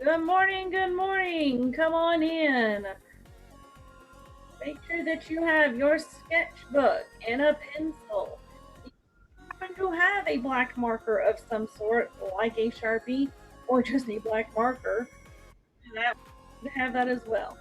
Good morning, good morning. Come on in. Make sure that you have your sketchbook and a pencil. If you happen to have a black marker of some sort, like a Sharpie or just a black marker, have that as well.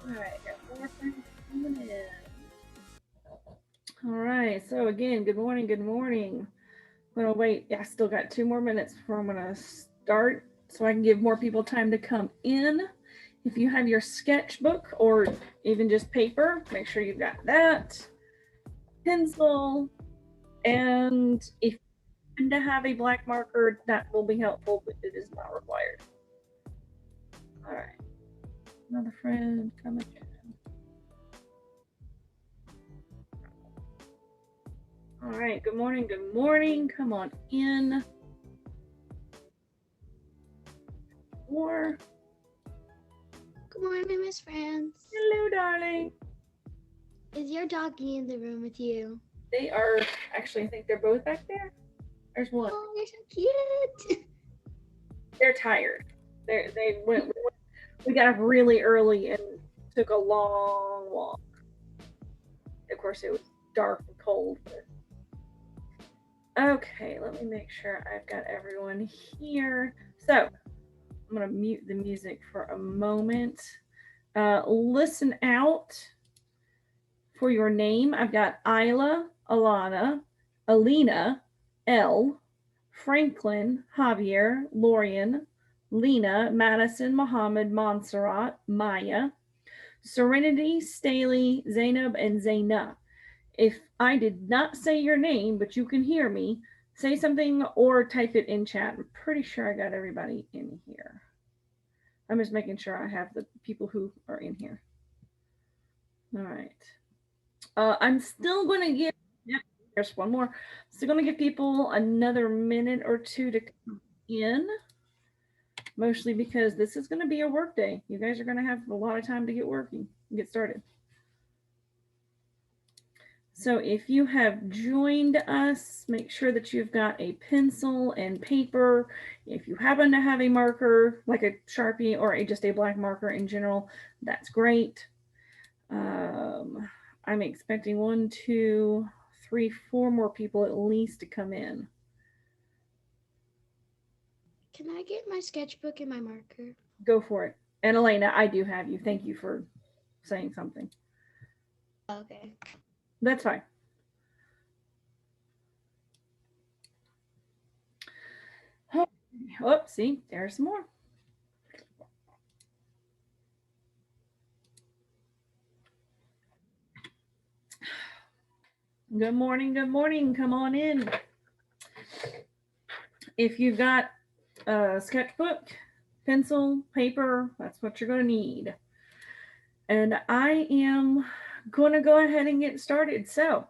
All right, got more friends coming in. All right, so again, good morning, good morning. I'm gonna wait. I still got 2 more minutes before I'm gonna start so I can give more people time to come in. If you have your sketchbook or even just paper, make sure you've got that, pencil, and if you happen to have a black marker, that will be helpful, but it is not required. All right, another friend coming in. All right, good morning, good morning. Come on in. More. Good morning, Miss Franz. Hello, darling. Is your doggy in the room with you? They are actually, I think they're both back there. There's one. Oh, they're so cute. They're tired. They went. We got up really early and took a long walk. Of course, it was dark and cold. But... Okay, let me make sure I've got everyone here. So I'm gonna mute the music for a moment. Listen out for your name. I've got Isla, Alana, Alina, L, Franklin, Javier, Lorian, Lena, Madison, Mohammed, Montserrat, Maya, Serenity, Staley, Zainab, and Zaina. If I did not say your name, but you can hear me, say something or type it in chat. I'm pretty sure I got everybody in here. I'm just making sure I have the people who are in here. All right. I'm still going to give, yep, there's one more. Still going to give people another minute or two to come in, mostly because this is going to be a work day. You guys are going to have a lot of time to get working and get started. So if you have joined us, make sure that you've got a pencil and paper. If you happen to have a marker, like a Sharpie or just a black marker in general, that's great. I'm expecting 1, 2, 3, 4 more people at least to come in. Can I get my sketchbook and my marker? Go for it. And Elena, I do have you. Thank you for saying something. Okay. That's fine. Oh, see, there's some more. Good morning, good morning. Come on in. If you've got a sketchbook, pencil, paper, that's what you're going to need. And I am going to go ahead and get started. So,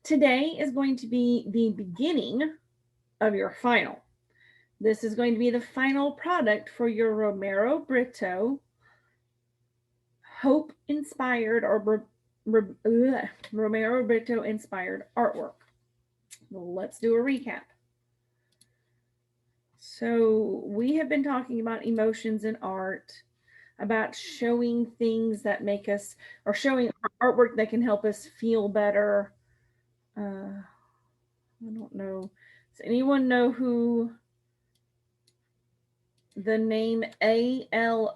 today is going to be the beginning of your final. This is going to be the final product for your Romero Brito Hope inspired or Romero Brito inspired artwork. Let's do a recap. So, we have been talking about emotions in art, about showing things that make us, or showing artwork that can help us feel better. I don't know. Does anyone know who the name ALOKYM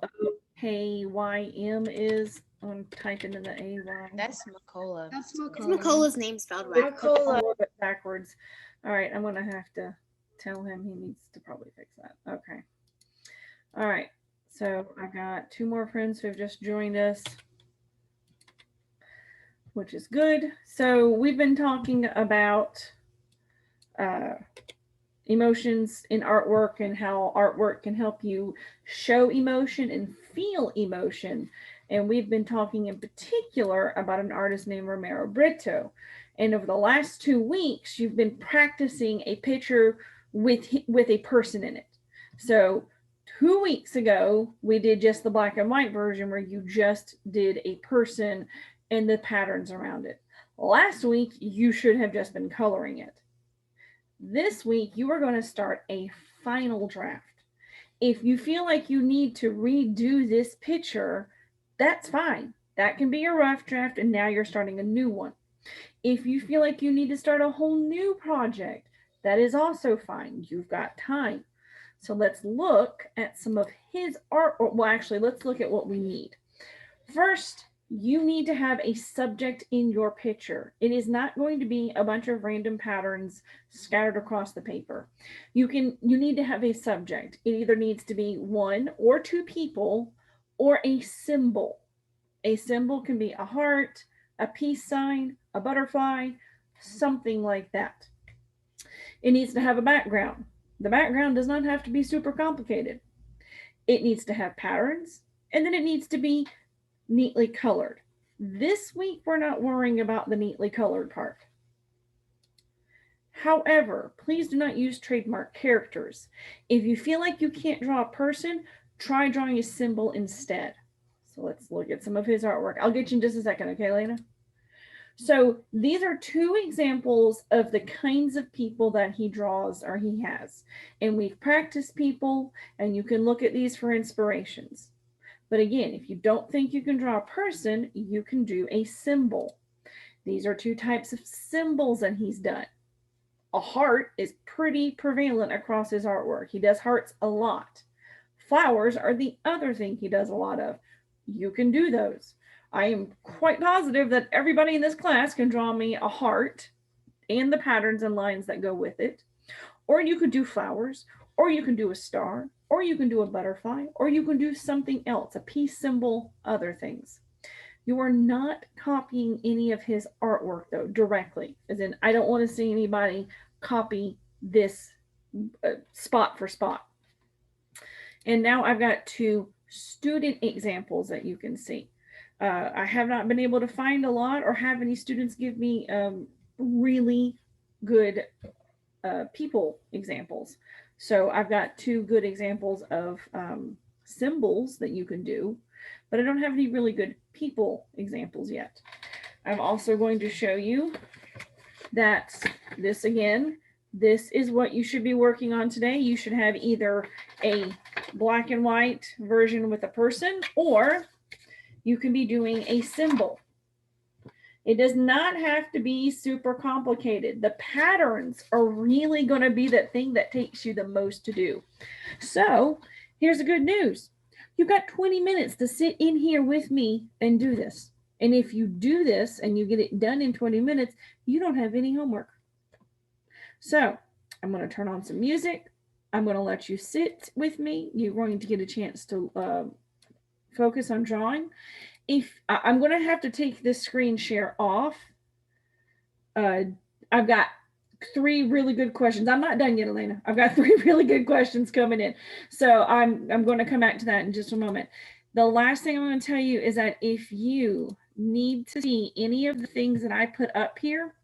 is? I'm typing in the AY. That's Macola. That's It's Macola. Macola's name spelled right. Macola. A little bit backwards. All right, I'm gonna have to tell him he needs to probably fix that. Okay. All right. So I got 2 more friends who have just joined us, which is good. So we've been talking about emotions in artwork and how artwork can help you show emotion and feel emotion. And we've been talking in particular about an artist named Romero Brito. And over the last 2 weeks, you've been practicing a picture with a person in it. So 2 weeks ago, we did just the black and white version where you just did a person and the patterns around it. Last week, you should have just been coloring it. This week, you are going to start a final draft. If you feel like you need to redo this picture, that's fine. That can be a rough draft, and now you're starting a new one. If you feel like you need to start a whole new project, that is also fine. You've got time. So let's look at some of his art. Well, actually, let's look at what we need. First, you need to have a subject in your picture. It is not going to be a bunch of random patterns scattered across the paper. You need to have a subject. It either needs to be one or two people or a symbol. A symbol can be a heart, a peace sign, a butterfly, something like that. It needs to have a background. The background does not have to be super complicated. It needs to have patterns, and then it needs to be neatly colored. This week, we're not worrying about the neatly colored part. However, please do not use trademark characters. If you feel like you can't draw a person, try drawing a symbol instead. So let's look at some of his artwork. I'll get you in just a second, okay, Lena? So these are two examples of the kinds of people that he draws or he has. And we've practiced people, and you can look at these for inspirations. But again, if you don't think you can draw a person, you can do a symbol. These are two types of symbols that he's done. A heart is pretty prevalent across his artwork. He does hearts a lot. Flowers are the other thing he does a lot of. You can do those. I am quite positive that everybody in this class can draw me a heart and the patterns and lines that go with it. Or you could do flowers, or you can do a star, or you can do a butterfly, or you can do something else, a peace symbol, other things. You are not copying any of his artwork though directly, as in I don't want to see anybody copy this spot for spot. And now I've got two student examples that you can see. I have not been able to find a lot or have any students give me really good people examples. So I've got two good examples of symbols that you can do, but I don't have any really good people examples yet. I'm also going to show you that this is what you should be working on today. You should have either a black and white version with a person, or you can be doing a symbol. It does not have to be super complicated. The patterns are really going to be the thing that takes you the most to do. So here's the good news. You've got 20 minutes to sit in here with me and do this. And if you do this and you get it done in 20 minutes, you don't have any homework. So I'm going to turn on some music. I'm going to let you sit with me. You're going to get a chance to focus on drawing. If I'm going to have to take this screen share off. I've got 3 really good questions. I'm not done yet, Elena. I've got 3 really good questions coming in. So I'm going to come back to that in just a moment. The last thing I'm going to tell you is that if you need to see any of the things that I put up here,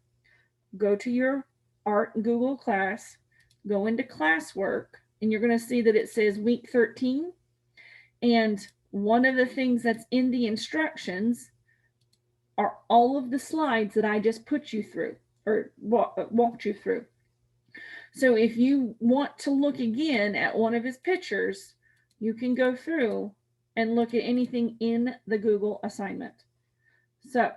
go to your Art Google class, go into classwork, and you're going to see that it says week 13. And one of the things that's in the instructions are all of the slides that I just put you through or walked you through. So if you want to look again at one of his pictures, you can go through and look at anything in the Google assignment. So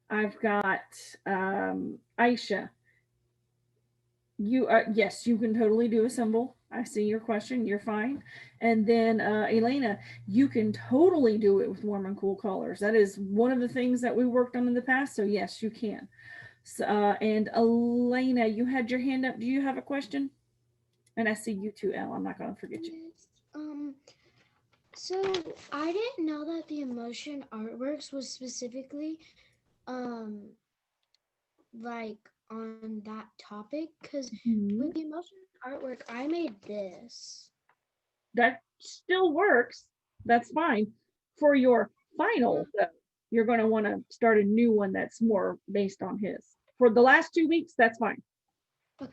I've got Aisha. Yes, you can totally do a symbol. I see your question. You're fine. And then Elena, you can totally do it with warm and cool colors. That is one of the things that we worked on in the past. So yes, you can. So, and Elena, you had your hand up. Do you have a question? And I see you too, Elle. I'm not going to forget you. So I didn't know that the emotion artworks was specifically like on that topic, because with the emotion artwork I made this. That still works. That's fine. For your final, though, you're going to want to start a new one that's more based on his. For the last 2 weeks, that's fine. Okay.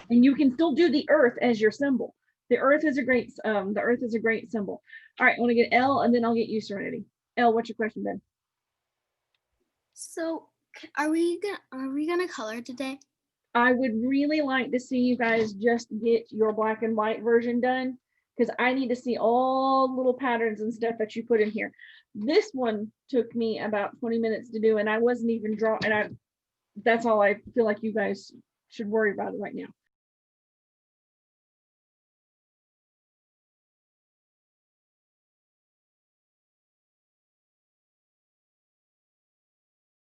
And you can still do the earth as your symbol. The earth is a great symbol. All right, I want to get Elle, and then I'll get you, Serenity. Elle, what's your question, then? So are we gonna color today? I would really like to see you guys just get your black and white version done, because I need to see all the little patterns and stuff that you put in here. This one took me about 20 minutes to do, and I wasn't even drawing, and that's all I feel like you guys should worry about right now.